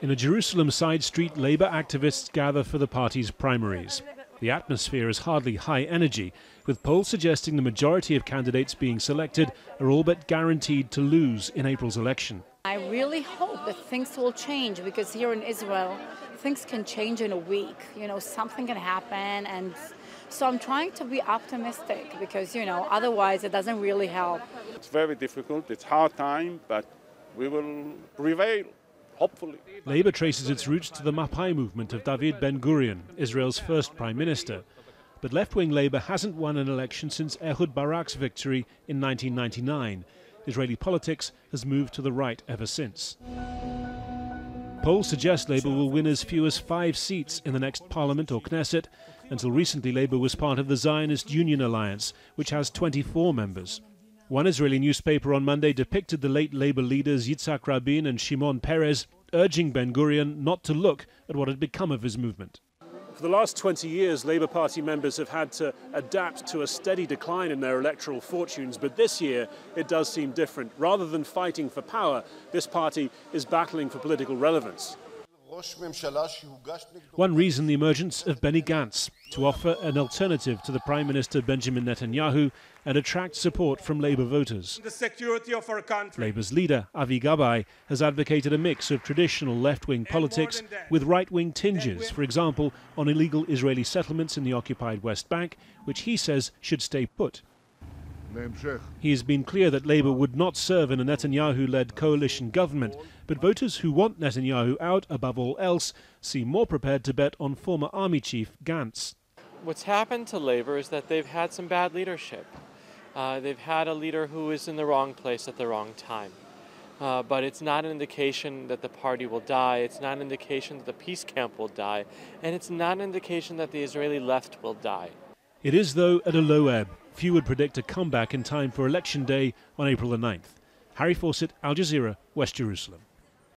In a Jerusalem side street, Labour activists gather for the party's primaries. The atmosphere is hardly high energy, with polls suggesting the majority of candidates being selected are all but guaranteed to lose in April's election. I really hope that things will change, because here in Israel, things can change in a week. Something can happen, and so I'm trying to be optimistic because, otherwise it doesn't really help. It's very difficult, it's hard time, but we will prevail. Hopefully. Labour traces its roots to the Mapai movement of David Ben-Gurion, Israel's first Prime Minister. But left-wing Labour hasn't won an election since Ehud Barak's victory in 1999. Israeli politics has moved to the right ever since. Polls suggest Labour will win as few as 5 seats in the next parliament or Knesset. Until recently, Labour was part of the Zionist Union Alliance, which has 24 members. One Israeli newspaper on Monday depicted the late Labour leaders Yitzhak Rabin and Shimon Peres urging Ben-Gurion not to look at what had become of his movement. For the last 20 years, Labour Party members have had to adapt to a steady decline in their electoral fortunes, but this year it does seem different. Rather than fighting for power, this party is battling for political relevance. One reason, the emergence of Benny Gantz, to offer an alternative to the Prime Minister Benjamin Netanyahu and attract support from Labour voters. The security of our country. Labour's leader, Avi Gabay, has advocated a mix of traditional left-wing politics with right-wing tinges, for example, on illegal Israeli settlements in the occupied West Bank, which he says should stay put. He has been clear that Labour would not serve in a Netanyahu-led coalition government, but voters who want Netanyahu out above all else seem more prepared to bet on former army chief Gantz. What's happened to Labour is that they've had some bad leadership. They've had a leader who is in the wrong place at the wrong time. But it's not an indication that the party will die, it's not an indication that the peace camp will die, and it's not an indication that the Israeli left will die. It is, though, at a low ebb. Few would predict a comeback in time for Election Day on April the 9th. Harry Fawcett, Al Jazeera, West Jerusalem.